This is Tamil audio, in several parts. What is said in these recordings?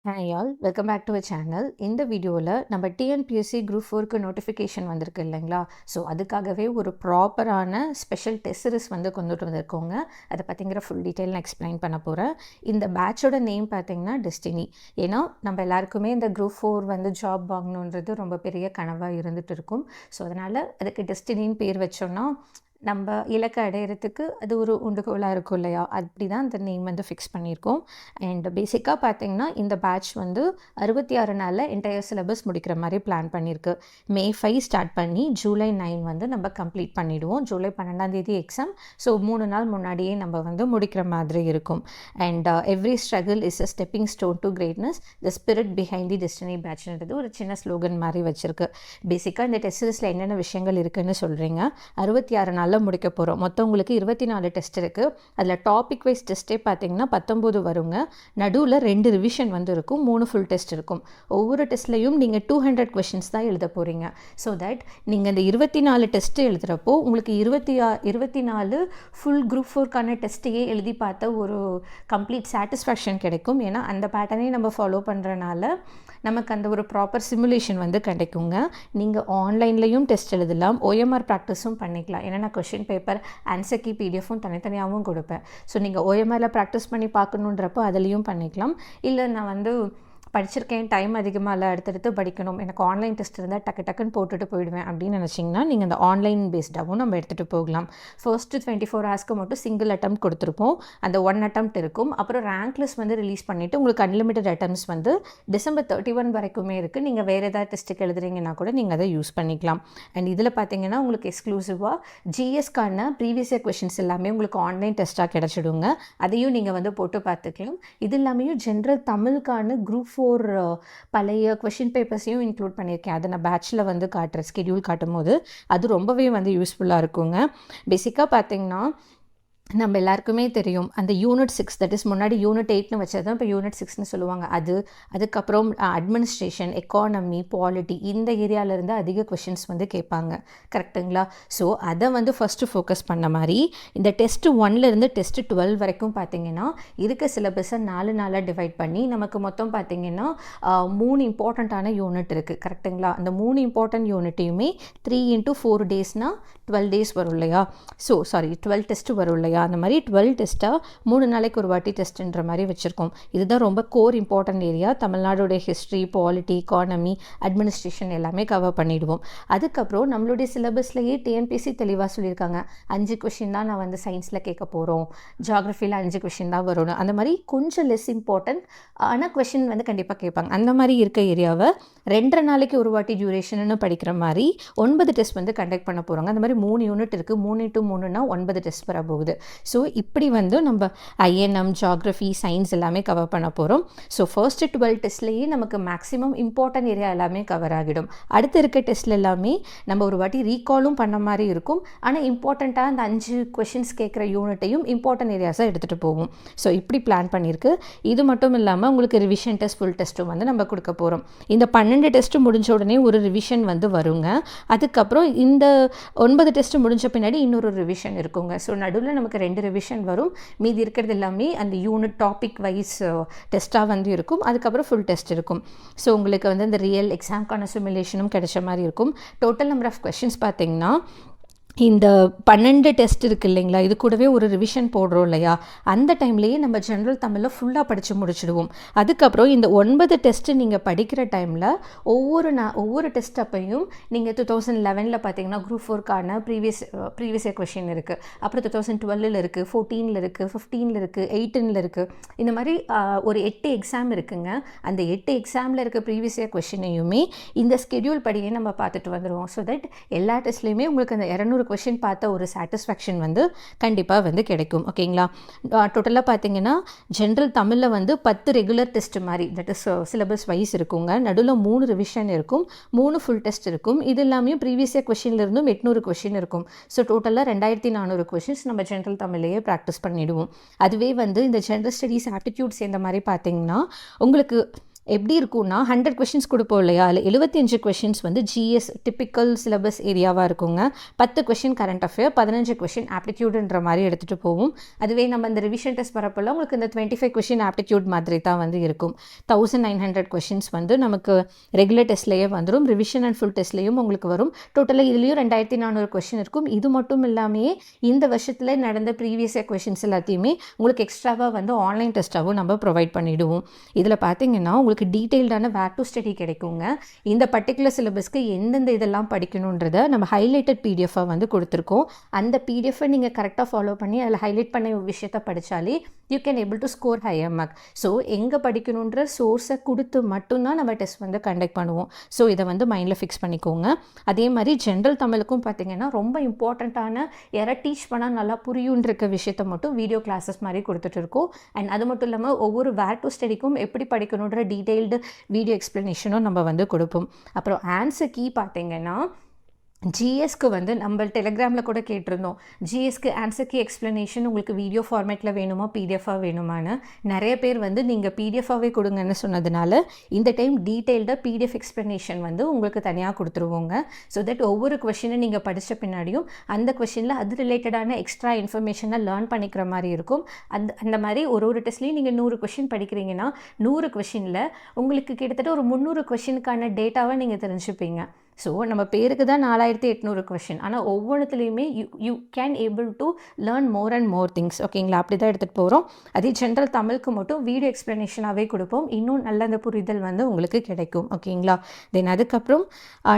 Hi all, welcome back to our channel. இந்த வீடியோவில் நம்ம டிஎன்பிஎஸ்சி குரூப் 4க்கு நோட்டிஃபிகேஷன் வந்திருக்கு இல்லைங்களா? ஸோ அதுக்காகவே ஒரு ப்ராப்பரான ஸ்பெஷல் டெஸ்ட் சீரிஸ் வந்து கொண்டுட்டு வந்திருக்கோங்க. அதை பற்றிங்கிற ஃபுல் டீட்டெயில் நான் எக்ஸ்பிளைன் பண்ண போகிறேன். இந்த பேட்சோட நேம் பார்த்தீங்கன்னா டெஸ்டினி. ஏன்னா நம்ம எல்லாருக்குமே இந்த குரூப் 4 வந்து ஜாப் வாங்கணுன்றது ரொம்ப பெரிய கனவாக இருந்துகிட்டு இருக்கும். ஸோ அதனால் அதுக்கு டெஸ்டினின்னு பேர் வச்சோன்னா நம்ம இலக்கை அடையிறதுக்கு அது ஒரு உண்டுகோலாக இருக்கும் இல்லையா? அப்படி தான் அந்த நேம் வந்து ஃபிக்ஸ் பண்ணியிருக்கோம். அண்ட் பேசிக்காக பார்த்தீங்கன்னா இந்த பேட்ச் வந்து 66 நாளில் என்டையர் சிலபஸ் முடிக்கிற மாதிரி பிளான் பண்ணியிருக்கு. May 5 ஸ்டார்ட் பண்ணி July 9 வந்து நம்ம கம்ப்ளீட் பண்ணிவிடுவோம். July 12 exam. ஸோ 3 நாள் முன்னாடியே நம்ம வந்து முடிக்கிற மாதிரி இருக்கும். And every struggle is a stepping stone to greatness, the spirit behind the destiny பேட்ச்ன்றது ஒரு சின்ன ஸ்லோகன் மாதிரி வச்சுருக்கு. பேசிக்காக இந்த டெஸ்ட் சீரிஸில் என்னென்ன விஷயங்கள் இருக்குதுன்னு சொல்கிறீங்க. 66 நாள் முடிக்க போகிறோம். மொத்தம் உங்களுக்கு 24 டெஸ்ட் இருக்குது. அதில் டாபிக் வைஸ் டெஸ்ட்டே பார்த்தீங்கன்னா 19 வருங்க. நடுவில் 2 ரிவிஷன் வந்து இருக்கும், 3 ஃபுல் டெஸ்ட் இருக்கும். ஒவ்வொரு டெஸ்ட்லையும் நீங்கள் 200 கொஷின்ஸ் தான் எழுத போகிறீங்க. ஸோ தட் நீங்கள் இந்த 24 டெஸ்ட்டு எழுதுகிறப்போ உங்களுக்கு 24 ஃபுல் குரூப் 4க்கான டெஸ்ட்டையே எழுதி பார்த்த ஒரு கம்ப்ளீட் சாட்டிஸ்ஃபேக்ஷன் கிடைக்கும். ஏன்னா அந்த பேட்டர்னே நம்ம ஃபாலோ பண்ணுறனால நமக்கு அந்த ஒரு ப்ராப்பர் சிமுலேஷன் வந்து கிடைக்குங்க. நீங்கள் ஆன்லைன்லேயும் டெஸ்ட் எழுதலாம், OMR ப்ராக்டிஸும் பண்ணிக்கலாம். ஏன்னா நான் கொஷின் பேப்பர் ஆன்சர் கீ பிடிஎஃப்பும் தனித்தனியாகவும் கொடுப்பேன். ஸோ நீங்கள் OMRல ப்ராக்டிஸ் பண்ணி பார்க்கணுன்றப்போ அதுலேயும் பண்ணிக்கலாம். இல்லை நான் வந்து படிச்சிருக்கேன், டைம் அதிகமாக இல்லை, அடுத்தடுத்து படிக்கணும், எனக்கு ஆன்லைன் டெஸ்ட் இருந்தால் டக்குன்னு போட்டுட்டு போயிடுவேன் அப்படின்னு நினச்சிங்கன்னா நீங்கள் அந்த ஆன்லைன் பேஸ்டாகவும் நம்ம எடுத்துகிட்டு போகலாம். ஃபர்ஸ்ட்டு 24 ஹவர்ஸ்க்கு மட்டும் சிங்கிள் அட்டெம்ப்ட் கொடுத்துருப்போம். அந்த 1 அட்டெம்ப்ட் இருக்கும். அப்புறம் ரேங்க் லிஸ்ட் வந்து ரிலீஸ் பண்ணிவிட்டு உங்களுக்கு அன்லிமிட்டட் அட்டெம்ப்ட்ஸ் வந்து December 31 வரைக்குமே இருக்குது. நீங்கள் வேறு ஏதாவது டெஸ்ட்டுக்கு எழுதுறீங்கன்னா கூட நீங்கள் அதை யூஸ் பண்ணிக்கலாம். அண்ட் இதில் பார்த்தீங்கன்னா உங்களுக்கு எக்ஸ்க்ளூசிவாக GSக்கான ப்ரீவியஸ் இயர் கொஷின்ஸ் எல்லாமே உங்களுக்கு ஆன்லைன் டெஸ்ட்டாக கிடச்சிடுங்க. அதையும் நீங்கள் வந்து போட்டு பார்த்துக்கலாம். இது இல்லாமையும் ஜென்ரல் தமிழுக்கான குரூப் 4 பழைய கொஷின் பேப்பர்ஸையும் இன்க்ளூட் பண்ணியிருக்கேன். அதை நான் பேட்சில் வந்து காட்டுறேன், ஸ்கெடியூல் காட்டும் போது அது ரொம்பவே வந்து யூஸ்ஃபுல்லாக இருக்குங்க. பேசிக்காக பார்த்தீங்கன்னா நம்ம எல்லாருக்குமே தெரியும் அந்த யூனிட் 6, தட் இஸ் முன்னாடி யூனிட் 8ன்னு வச்சது தான் இப்போ யூனிட் 6ன்னு சொல்லுவாங்க. அதுக்கப்புறம் அட்மினிஸ்ட்ரேஷன், எக்கானமி, பாலிட்டி, இந்த ஏரியாவிலேருந்து அதிக கொஷின்ஸ் வந்து கேட்பாங்க. கரெக்டுங்களா? ஸோ அதை வந்து ஃபஸ்ட்டு ஃபோக்கஸ் பண்ண மாதிரி இந்த டெஸ்ட்டு 1லேருந்து டெஸ்ட்டு 12 வரைக்கும் பார்த்தீங்கன்னா இருக்க சிலபஸை 4 நாளாக டிவைட் பண்ணி நமக்கு மொத்தம் பார்த்தீங்கன்னா 3 இம்பார்ட்டண்ட்டான யூனிட் இருக்குது. கரெக்டுங்களா? அந்த 3 இம்பார்ட்டன்ட் யூனிட்டையுமே 3 × 4 டேஸ்னால் 12 டேஸ் வரும் இல்லையா? 12 டெஸ்ட்டு வரும் இல்லையா? அந்த மாதிரி 12 டெஸ்ட்டாக 3 நாளைக்கு ஒரு வாட்டி டெஸ்ட்டுன்ற மாதிரி வச்சுருக்கோம். இதுதான் ரொம்ப கோர் இம்பார்ட்டன்ட் ஏரியா. தமிழ்நாடுடைய ஹிஸ்ட்ரி, பாலிட்டி, எக்கானமி, அட்மினிஸ்ட்ரேஷன் எல்லாமே கவர் பண்ணிவிடுவோம். அதுக்கப்புறம் நம்மளுடைய சிலபஸ்லேயே டிஎன்பிஎஸ்சி தெளிவாக சொல்லியிருக்காங்க, 5 கொஷின் தான் நான் வந்து சயின்ஸில் கேட்க போகிறோம், ஜியாகிரஃபியில் 5 கொஷின் தான் வரும். அந்த மாதிரி கொஞ்சம் லெஸ் இம்பார்ட்டன்ட் ஆனால் கொஷின் வந்து கண்டிப்பாக கேட்பாங்க. அந்த மாதிரி இருக்க ஏரியாவை 2.5 நாளைக்கு ஒரு வாட்டி டியூரேஷன்னு படிக்கிற மாதிரி 9 டெஸ்ட் வந்து கண்டக்ட் பண்ண போகிறாங்க. அந்த மாதிரி 3 யூனிட் இருக்குது. 3 × 3னா 9 டெஸ்ட் வர போகுது. ஸோ இப்படி வந்து நம்ம INM, ஜியாகிரஃபி, சயின்ஸ் எல்லாமே கவர் பண்ண போகிறோம். ஸோ ஃபர்ஸ்ட்டு 12 டெஸ்ட்லேயே நமக்கு மேக்ஸிமம் இம்பார்ட்டன்ட் ஏரியா எல்லாமே கவர் ஆகிடும். அடுத்து இருக்க டெஸ்ட்டில் எல்லாமே நம்ம ஒரு வாட்டி ரீகாலும் பண்ண மாதிரி இருக்கும். ஆனால் இம்பார்ட்டண்ட்டாக அந்த 5 கொஷின்ஸ் கேட்குற யூனிட்டையும் இம்பார்ட்டன்ட் ஏரியாஸாக எடுத்துகிட்டு போவோம். ஸோ இப்படி பிளான் பண்ணியிருக்கு. இது மட்டும் இல்லாமல் உங்களுக்கு ரிவிஷன் டெஸ்ட், ஃபுல் டெஸ்ட்டும் வந்து நம்ம கொடுக்க போகிறோம். இந்த 12 டெஸ்ட்டு முடிஞ்ச உடனே ஒரு ரிவிஷன் வந்து வருங்க. அதுக்கப்புறம் இந்த 9 டெஸ்ட்டு முடிஞ்ச பின்னாடி இன்னொரு ரிவிஷன் இருக்குங்க. ஸோ நடுவில் நமக்கு 2 ரிவிஷன் வரும். மீதி இருக்கிறது எல்லாமே அந்த யூனிட் டாபிக் வைஸ் டெஸ்ட்டாக வந்து இருக்கும். அதுக்கப்புறம் ஃபுல் டெஸ்ட் இருக்கும். ஸோ உங்களுக்கு வந்து இந்த ரியல் எக்ஸாம்க்கான சிமுலேஷனும் கிடைச்ச மாதிரி இருக்கும். டோட்டல் நம்பர் ஆஃப் கொஷின்ஸ் பார்த்தீங்கன்னா இந்த 12 டெஸ்ட் இருக்குது இல்லைங்களா, இது கூடவே ஒரு ரிவிஷன் போடுறோம் இல்லையா, அந்த டைம்லேயே நம்ம ஜென்ரல் தமிழில் ஃபுல்லாக படித்து முடிச்சிடுவோம். அதுக்கப்புறம் இந்த 9 டெஸ்ட்டு நீங்கள் படிக்கிற டைமில் ஒவ்வொரு டெஸ்ட் அப்பையும் நீங்கள் 2011 பார்த்தீங்கன்னா குரூப் 4க்கான ப்ரீவியஸ் இயர் கொஷின் இருக்குது. அப்புறம் 2012 இருக்குது, 14 இருக்குது, 15 இருக்குது, 18 இருக்குது. இந்த மாதிரி ஒரு 8 எக்ஸாம் இருக்குங்க. அந்த 8 எக்ஸாமில் இருக்க ப்ரீவியஸ் இயர் கொஷினையுமே இந்த ஸ்கெடியூல் படியே நம்ம பார்த்துட்டு வந்துடுவோம். ஸோ தட் எல்லா டெஸ்ட்லேயுமே உங்களுக்கு அந்த 200 கொஷின் பார்த்த ஒரு சாட்டிஸ்ஃபேக்ஷன் வந்து கண்டிப்பாக வந்து கிடைக்கும். ஓகேங்களா? டோட்டலாக பார்த்தீங்கன்னா ஜென்ரல் தமிழில் வந்து 10 ரெகுலர் டெஸ்ட் மாதிரி, தட் இஸ் சிலபஸ் வைஸ் இருக்குங்க. நடுவில் 3 ரிவிஷன் இருக்கும், 3 ஃபுல் டெஸ்ட் இருக்கும். இது எல்லாமே ப்ரீவியஸ் இயர் கொஷின்லேருந்தும் 800 கொஷின் இருக்கும். ஸோ டோட்டலாக 2400 கொஷின்ஸ் நம்ம ஜென்ரல் தமிழ்லேயே ப்ராக்டிஸ் பண்ணிவிடுவோம். அதுவே வந்து இந்த ஜென்ரல் ஸ்டடீஸ் ஆப்டிடியூட் சேர்ந்த மாதிரி பார்த்தீங்கன்னா உங்களுக்கு எப்படி இருக்கும்னா 100 கொஷின்ஸ் கொடுப்போம் இல்லையா, அதில் 75 கொஷின்ஸ் வந்து ஜிஎஸ் டிப்பிக்கல் சிலபஸ் ஏரியாவாக இருக்குங்க. 10 கொஷின் கரண்ட் அஃபேர், 15 கொஷின் ஆப்டிடியூடுன்ற மாதிரி எடுத்துகிட்டு போவோம். அதுவே நம்ம இந்த ரிவிஷன் டெஸ்ட் வரப்போல உங்களுக்கு இந்த 25 கொஷின் ஆப்டிடியூட் மாதிரி தான் வந்து இருக்கும். 1900 கொஷின்ஸ் வந்து நமக்கு ரெகுலர் டெஸ்ட்லேயே வந்துடும், ரிவிஷன் அண்ட் ஃபுல் டெஸ்ட்லேயும் உங்களுக்கு வரும். டோட்டலாக இதுலேயும் 2400 கொஷின் இருக்கும். இது மட்டும் இல்லாமல் இந்த வருஷத்தில் நடந்த ப்ரீவியஸ் இயர் கொஷின்ஸ் எல்லாத்தையுமே உங்களுக்கு எக்ஸ்ட்ராவாக வந்து ஆன்லைன் டெஸ்ட்டாகவும் நம்ம ப்ரொவைட் பண்ணிவிடுவோம். இதில் பார்த்தீங்கன்னா உங்களுக்கு டீட்டெயில்டான வேர் டு ஸ்டடி கிடைக்குங்க. இந்த பர்டிகுலர் சிலபஸ்க்கு எந்தெந்த இதெல்லாம் படிக்கணுன்றதை நம்ம ஹைலைட்டட் பிடிஎஃபாக வந்து கொடுத்துருக்கோம். அந்த பிடிஎஃபை நீங்கள் கரெக்டாக ஃபாலோ பண்ணி அதில் ஹைலைட் பண்ண விஷயத்தை படித்தாலே you can able to score higher mark. So எங்கே படிக்கணுன்ற சோர்ஸை கொடுத்து மட்டும்தான் நம்ம டெஸ்ட் வந்து கண்டக்ட் பண்ணுவோம். ஸோ இதை வந்து மைண்டில் ஃபிக்ஸ் பண்ணிக்கோங்க. அதே மாதிரி ஜென்ரல் தமிழுக்கும் பார்த்தீங்கன்னா ரொம்ப இம்பார்ட்டண்ட்டான யாராவது டீச் பண்ணால் நல்லா புரியுன்ற விஷயத்தை மட்டும் வீடியோ கிளாஸஸ் மாதிரி கொடுத்துட்டு இருக்கோம். அண்ட் அது மட்டும் இல்லாமல் ஒவ்வொரு வேர் டு ஸ்டடிக்கும் எப்படி படிக்கணுன்ற டீட்டெயில்டு வீடியோ எக்ஸ்ப்ளனேஷனும் நம்ம வந்து கொடுப்போம். அப்புறம் ஆன்சர் கீ பார்த்தீங்கன்னா ஜிஎஸ்க்கு வந்து நம்ம டெலிகிராமில் கூட கேட்டிருந்தோம், ஜிஎஸ்க்கு ஆன்சர் கீ எக்ஸ்ப்ளனேஷன் உங்களுக்கு வீடியோ ஃபார்மேட்டில் வேணுமா பிடிஎஃபாக வேணுமான்னு. நிறைய பேர் வந்து நீங்கள் பிடிஎஃபாகவே கொடுங்கன்னு சொன்னதுனால இந்த டைம் டீட்டெயில்டாக பிடிஎஃப் எக்ஸ்ப்ளனேஷன் வந்து உங்களுக்கு தனியாக கொடுத்துருவோங்க. ஸோ தட் ஒவ்வொரு கொஷினை நீங்கள் படித்த பின்னாடியும் அந்த கொஷினில் அது ரிலேட்டடான எக்ஸ்ட்ரா இன்ஃபர்மேஷனை லேர்ன் பண்ணிக்கிற மாதிரி இருக்கும். அந்த மாதிரி ஒரு டெஸ்ட்லேயும் நீங்கள் 100 கொஷின் படிக்கிறீங்கன்னா 100 கொஷினில் உங்களுக்கு கிட்டத்தட்ட ஒரு 300 கொஷினுக்கான டேட்டாவை நீங்கள் தெரிஞ்சுப்பீங்க. ஸோ நம்ம பேருக்கு தான் 4800 கொஷின், ஆனால் ஒவ்வொன்றுத்துலேயுமே you can able to learn more and more things. ஓகேங்களா, அப்படி தான் எடுத்துகிட்டு போகிறோம். அதே ஜென்ரல் தமிழுக்கு மட்டும் வீடியோ எக்ஸ்ப்ளனேஷனாகவே கொடுப்போம். இன்னும் நல்ல அந்த புரிதல் வந்து உங்களுக்கு கிடைக்கும். ஓகேங்களா, தென் அதுக்கப்புறம்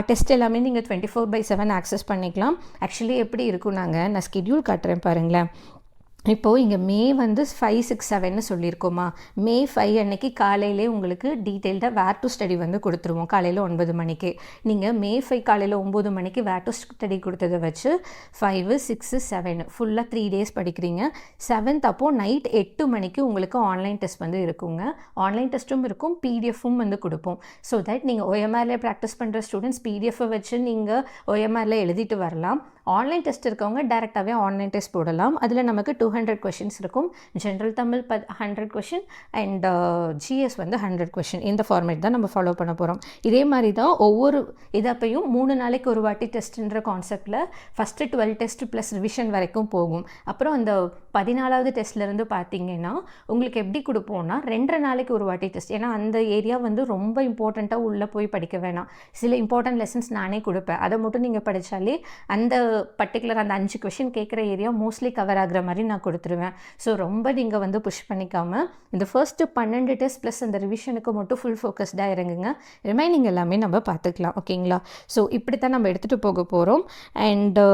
டெஸ்ட் எல்லாமே நீங்கள் 24/7 ஆக்சஸ் பண்ணிக்கலாம். ஆக்சுவலி எப்படி இருக்கும், நான் ஸ்கெட்யூல் காட்டுறேன் பாருங்களேன். இப்போது இங்கே மே வந்து 5, 6, 7ன்னு சொல்லியிருக்கோமா, May 5 அன்னைக்கு காலையிலே உங்களுக்கு டீட்டெயில்டாக வேர் டு ஸ்டடி வந்து கொடுத்துருவோம். காலையில் 9 மணிக்கு நீங்கள் May 5 காலையில் 9 மணிக்கு வேர் டு ஸ்டடி கொடுத்ததை வச்சு 5, 6, 7 ஃபுல்லாக 3 டேஸ் படிக்கிறீங்க. 7th அப்போது நைட் 8 மணிக்கு உங்களுக்கு ஆன்லைன் டெஸ்ட் வந்து இருக்குங்க. ஆன்லைன் டெஸ்ட்டும் இருக்கும், பிடிஎஃப்பும் வந்து கொடுப்போம். ஸோ தட் நீங்கள் OMRல ப்ராக்டிஸ் பண்ணுற ஸ்டூடெண்ட்ஸ் பிடிஎஃப்பை வச்சு நீங்கள் OMRல எழுதிட்டு வரலாம். ஆன்லைன் டெஸ்ட் இருக்கவங்க டேரெக்டாகவே ஆன்லைன் டெஸ்ட் போடலாம். அதில் நமக்கு 200 கொஷின்ஸ் இருக்கும். General Tamil 100 question and GS வந்து 100 கொஷின். இந்த ஃபார்மேட் தான் நம்ம ஃபாலோ பண்ண போகிறோம். இதே மாதிரி தான் ஒவ்வொரு இதப்பையும் 3 நாளைக்கு ஒரு வாட்டி டெஸ்ட்டுன்ற கான்செப்டில் ஃபஸ்ட்டு 12 டெஸ்ட் ப்ளஸ் ரிவிஷன் வரைக்கும் போகும். அப்புறம் அந்த 14வது டெஸ்ட்லேருந்து பார்த்தீங்கன்னா உங்களுக்கு எப்படி கொடுப்போம்னா 2.5 நாளைக்கு ஒரு வாட்டி டெஸ்ட். ஏன்னா அந்த ஏரியா வந்து ரொம்ப இம்பார்ட்டண்ட்டாக உள்ளே போய் படிக்க வேணாம். சில இம்பார்ட்டன்ட் லெசன்ஸ் நானே கொடுப்பேன், அதை மட்டும் நீங்கள் படித்தாலே அந்த பர்டிகுலர் அந்த 5 கொஷின் கேட்குற ஏரியா மோஸ்ட்லி கவர் ஆகிற மாதிரி நான் கொடுத்துருவேன். ஸோ ரொம்ப நீங்கள் வந்து புஷ் பண்ணிக்காமல் இந்த ஃபர்ஸ்ட்டு 12 டெஸ்ட் ப்ளஸ் அந்த ரிவிஷனுக்கு மட்டும் ஃபுல் ஃபோக்கஸ்டாக இறங்குங்க. ரிமைனிங் எல்லாமே நம்ம பார்த்துக்கலாம். ஓகேங்களா, ஸோ இப்படி தான் நம்ம எடுத்துகிட்டு போக போகிறோம். அண்டு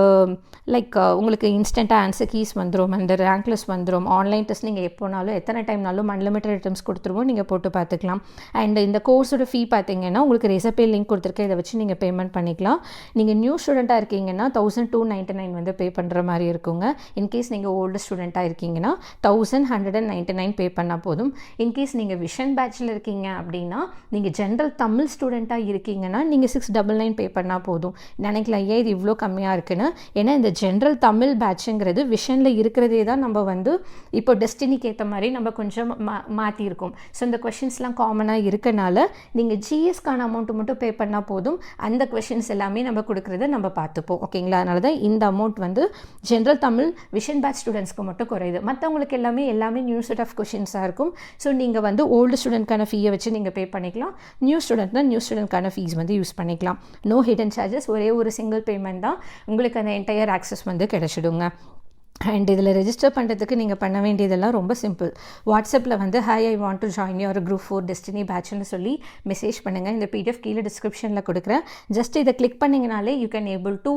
உங்களுக்கு இன்ஸ்டண்ட்டாக ஆன்சர் கீஸ் வந்துடும், அந்த ரேங்க்லெஸ் வந்துடும். ஆன்லைன் டெஸ்ட் நீங்கள் எப்போனாலும் எத்தனை டைம்னாலும் அன்லிமிட்டட் ஐட்டம்ஸ் கொடுத்துருவோம், நீங்கள் போட்டு பார்த்துக்கலாம். அண்ட் இந்த கோர்ஸோட ஃபீ பார்த்தீங்கன்னா உங்களுக்கு ரெசப்பே லிங்க் கொடுத்துருக்கேன், இதை வச்சு நீங்கள் பேமெண்ட் பண்ணிக்கலாம். நீங்கள் நியூ ஸ்டூடெண்ட்டாக இருக்கீங்கன்னா 1299 வந்து பே பண்ணுற மாதிரி இருக்குங்க. இன்கேஸ் நீங்கள் ஓல்டு ஸ்டூடெண்ட்டாக இருக்கீங்கன்னா 1199 பே பண்ணால் போதும். இன்கேஸ் நீங்கள் விஷன் பேட்சில் இருக்கீங்க அப்படின்னா, நீங்கள் ஜென்ரல் தமிழ் ஸ்டூடெண்ட்டாக இருக்கீங்கன்னா நீங்கள் 699 பே பண்ணால் போதும். நினைக்கலாம் ஏன் இது இவ்வளோ கம்மியாக இருக்குன்னு. ஏன்னா இந்த ஜென்ரல் தமிழ் பேட்சுங்கிறது விஷனில் இருக்கிறதே தான் நம்ம வந்து இப்போ டெஸ்டினிக்கு ஏற்ற மாதிரி நம்ம கொஞ்சம் மாற்றிருக்கோம். ஸோ இந்த கொஷின்ஸ்லாம் காமனாக இருக்கனால நீங்கள் ஜிஎஸ்க்கான அமௌண்ட்டு மட்டும் பே பண்ணால் போதும். அந்த கொஷின்ஸ் எல்லாமே நம்ம கொடுக்குறத நம்ம பார்த்துப்போம். ஓகேங்களா, அதனால தான் இந்த அமௌண்ட் வந்து ஜென்ரல் தமிழ் விஷன் பேட்ச் ஸ்டூடெண்ட்ஸ்க்கு மட்டும் குறையுது. மற்றவங்களுக்கு எல்லாமே நியூ செட் ஆஃப் கொஷின்ஸாக இருக்கும். ஸோ நீங்கள் வந்து ஓல்டு ஸ்டூடெண்ட்கான ஃபீயை வச்சு நீங்கள் பே பண்ணிக்கலாம். நியூ ஸ்டூடெண்ட்கான ஃபீஸ் வந்து யூஸ் பண்ணிக்கலாம். நோ ஹிடன் சார்ஜஸ், ஒரே ஒரு சிங்கிள் பேமெண்ட் தான் உங்களுக்கு அந்த என்டையர் ஆக்சஸ் வந்து கிடைச்சிடுங்க. அண்ட் இதில் ரெஜிஸ்டர் பண்ணுறதுக்கு நீங்கள் பண்ண வேண்டியதெல்லாம் ரொம்ப சிம்பிள். வாட்ஸ்அப்பில் வந்து hi I want to join your group 4 destiny பேட்ச்னு சொல்லி மெசேஜ் பண்ணுங்கள். இந்த பிடிஎஃப் கீழே டிஸ்கிரிப்ஷனில் கொடுக்குறேன். ஜஸ்ட் இதை கிளிக் பண்ணிங்கனாலே you can able to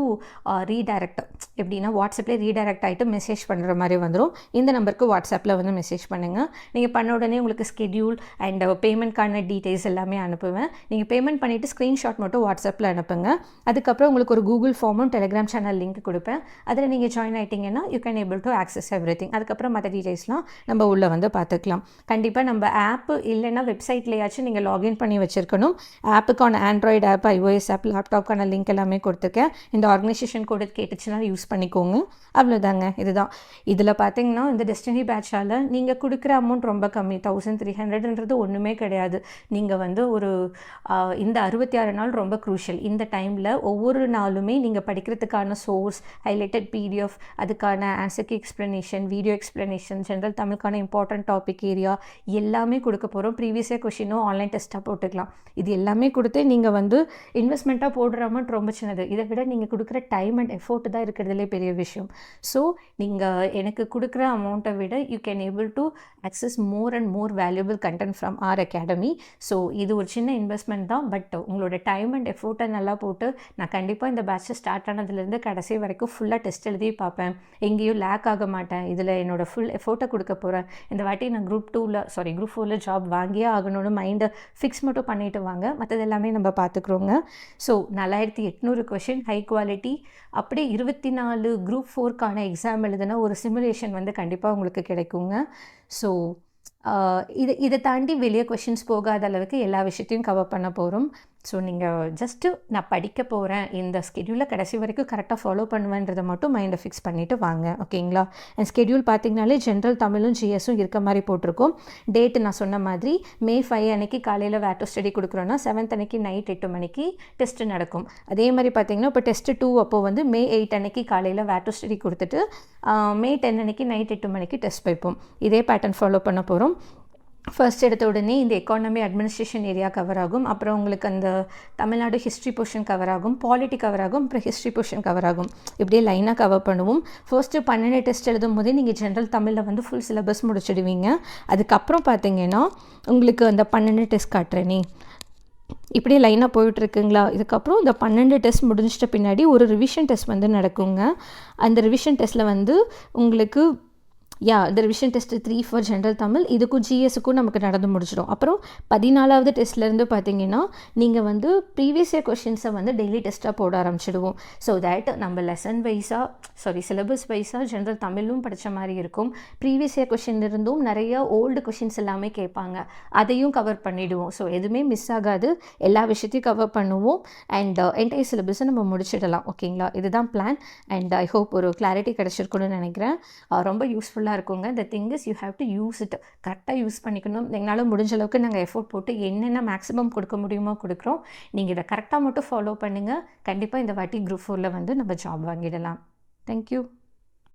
redirect. எப்படின்னா வாட்ஸ்அப்லேயே ரீடைரக்ட் ஆகிட்டு மெசேஜ் பண்ணுற மாதிரி வந்துடும். இந்த நம்பருக்கு வாட்ஸ்அப்பில் வந்து மெசேஜ் பண்ணுங்கள். நீங்கள் பண்ண உடனே உங்களுக்கு ஸ்கெட்யூல் அண்ட் பேமெண்ட்கான டீட்டெயில்ஸ் எல்லாமே அனுப்புவேன். நீங்கள் பேமெண்ட் பண்ணிவிட்டு ஸ்க்ரீன்ஷாட் மட்டும் வாட்ஸ்அப்பில் அனுப்புங்க. அதுக்கப்புறம் உங்களுக்கு ஒரு கூகுள் ஃபார்மும் டெலிகிராம் சேனல் லிங்க் கொடுப்பேன். அதில் நீங்கள் ஜாயின் ஆகிட்டிங்கன்னா you can able to access everything. அதுக்கப்புறம் மற்ற டீடைல்ஸ்லாம் நம்ம உள்ளே வந்து பார்த்துக்கலாம். கண்டிப்பாக நம்ம ஆப்பு இல்லைன்னா வெப்சைட்லேயாச்சும் நீங்கள் லாகின் பண்ணி வச்சுருக்கணும். ஆப்புக்கான ஆண்ட்ராய்டு ஆப், iOS ஆப், லேப்டாப்க்கான லிங்க் எல்லாமே கொடுத்துருக்கேன். இந்த ஆர்கனைசேஷன் கோடு கேட்டுச்சுன்னா யூஸ் பண்ணிக்கோங்க. அவ்வளோதாங்க. இதுதான். இதில் பார்த்தீங்கன்னா இந்த டெஸ்டினி பேட்சால் நீங்கள் கொடுக்குற அமௌண்ட் ரொம்ப கம்மி. 1300ன்றது ஒன்றுமே கிடையாது. நீங்கள் வந்து ஒரு இந்த 66 நாள் ரொம்ப க்ரூஷியல். இந்த டைமில் ஒவ்வொரு நாளுமே நீங்கள் படிக்கிறதுக்கான சோர்ஸ், ஹைலைட்டட் PDF, அதுக்கான answer key explanation, video explanation, general தமிழுக்கான இம்பார்ட்டன்ட் டாபிக் ஏரியா எல்லாமே கொடுக்க போகிறோம். ப்ரீவியஸ் இயர் கொஷினும் ஆன்லைன் டெஸ்ட்டாக போட்டுக்கலாம். இது எல்லாமே கொடுத்து நீங்கள் வந்து இன்வெஸ்ட்மெண்ட்டாக போடுற அமௌண்ட் ரொம்ப சின்னது. இதை விட நீங்கள் கொடுக்குற டைம் அண்ட் எஃபோர்ட் தான் இருக்கிறதுலே பெரிய விஷயம். ஸோ நீங்கள் எனக்கு கொடுக்குற அமௌண்ட்டை விட you can able to access more and more valuable content from our academy. So இது ஒரு சின்ன இன்வெஸ்ட்மெண்ட் தான். பட் உங்களோட டைம் அண்ட் எஃபோர்ட்டை நல்லா போட்டு நான் கண்டிப்பாக இந்த பேட்சை ஸ்டார்ட் ஆனதுலேருந்து கடைசி வரைக்கும் ஃபுல்லாக டெஸ்ட் எழுதி பார்ப்பேன். எங்கேயும் லேக் ஆக மாட்டேன். இதில் என்னோட ஃபுல் எஃபோர்ட்டை கொடுக்க போகிறேன். இந்த வாட்டி நான் குரூப் 4ல் ஜாப் வாங்கியே ஆகணும்னு மைண்டை ஃபிக்ஸ் மட்டும் பண்ணிட்டு வாங்க. மற்றது எல்லாமே நம்ம பார்த்துக்குறோங்க. So 4800 question, high quality. அப்படியே 24 குரூப் 4க்கான எக்ஸாம் எழுதுனா ஒரு சிமுலேஷன் வந்து கண்டிப்பாக உங்களுக்கு கிடைக்குங்க. ஸோ இதை தாண்டி வெளியே கொஷின்ஸ் போகாத அளவுக்கு எல்லா விஷயத்தையும் கவர் பண்ண போகிறோம். ஸோ நீங்கள் ஜஸ்ட்டு நான் படிக்க போகிறேன், இந்த ஸ்கெடியூலை கடைசி வரைக்கும் கரெக்டாக ஃபாலோ பண்ணுவேன்றதை மட்டும் மைண்டை ஃபிக்ஸ் பண்ணிவிட்டு வாங்க. ஓகேங்களா? அண்ட் ஸ்கெடியூல் பார்த்திங்கனாலே ஜென்ரல் தமிழும் GSும் இருக்க மாதிரி போட்டிருக்கோம். டேட்டு நான் சொன்ன மாதிரி May 5 அன்னைக்கு காலையில் வேட்டோ ஸ்டடி கொடுக்குறோன்னா 7th அன்னைக்கு நைட் 8 மணிக்கு டெஸ்ட்டு நடக்கும். அதே மாதிரி பார்த்திங்கன்னா இப்போ டெஸ்ட்டு 2 அப்போது வந்து May 8 அன்னைக்கு காலையில் வேட்டோ ஸ்டடி கொடுத்துட்டு May 10 அன்னைக்கு நைட் 8 மணிக்கு டெஸ்ட் வைப்போம். இதே பேட்டர்ன் ஃபாலோ பண்ண போகிறோம். ஃபர்ஸ்ட் எடுத்த உடனே இந்த எக்கானமி அட்மினிஸ்ட்ரேஷன் ஏரியா கவர் ஆகும். அப்புறம் உங்களுக்கு அந்த தமிழ்நாடு ஹிஸ்ட்ரி போர்ஷன் கவர் ஆகும், பாலிட்டி கவர் ஆகும், அப்புறம் ஹிஸ்ட்ரி போர்ஷன் கவர் ஆகும். இப்படியே லைனாக கவர் பண்ணுவோம். ஃபர்ஸ்ட்டு 12 டெஸ்ட் எழுதும் போதே நீங்கள் ஜென்ரல் தமிழில் வந்து ஃபுல் சிலபஸ் முடிச்சிடுவீங்க. அதுக்கப்புறம் பார்த்தீங்கன்னா உங்களுக்கு அந்த 12 டெஸ்ட் காட்டுறேனே இப்படியே லைனாக போயிட்டுருக்குங்களா. இதுக்கப்புறம் இந்த 12 டெஸ்ட் முடிஞ்சிட்ட பின்னாடி ஒரு ரிவிஷன் டெஸ்ட் வந்து நடக்குங்க. அந்த ரிவிஷன் டெஸ்ட்டில் வந்து உங்களுக்கு இந்த revision test 3 for general Tamil, இதுக்கும் GSுக்கும் நமக்கு நடந்து முடிச்சிடும். அப்புறம் 14வது டெஸ்ட்லேருந்து பார்த்தீங்கன்னா நீங்கள் வந்து ப்ரீவியஸ் இயர் கொஷின்ஸை வந்து டெய்லி டெஸ்ட்டாக போட ஆரம்பிச்சிடுவோம். ஸோ தேட் நம்ம லெசன் சிலபஸ் வைஸாக ஜென்ரல் தமிழும் படித்த மாதிரி இருக்கும். ப்ரீவியஸ் இயர் கொஷின் இருந்தும் நிறைய ஓல்டு கொஷின்ஸ் எல்லாமே கேட்பாங்க, அதையும் கவர் பண்ணிவிடுவோம். ஸோ எதுவுமே மிஸ் ஆகாது, எல்லா விஷயத்தையும் கவர் பண்ணுவோம். அண்ட் என்டையர் சிலபஸை நம்ம முடிச்சிடலாம். ஓகேங்களா? இதுதான் பிளான். அண்ட் ஐ ஹோப் ஒரு கிளாரிட்டி கிடச்சிருக்குன்னு நினைக்கிறேன். ரொம்ப யூஸ்ஃபுல்லாக இருக்குங்க. The thing is you have to use it. கரெக்டாக யூஸ் பண்ணிக்கணும். எங்களால் முடிஞ்ச அளவுக்கு நாங்கள் எஃபோர்ட் போட்டு என்னென்ன மேக்ஸிமம் கொடுக்க முடியுமோ கொடுக்குறோம். நீங்கள் இதை கரெக்டாக மட்டும் ஃபாலோ பண்ணுங்கள். கண்டிப்பாக இந்த வாட்டி குரூப் 4ல் வந்து நம்ம ஜாப் வாங்கிடலாம். தேங்க்யூ.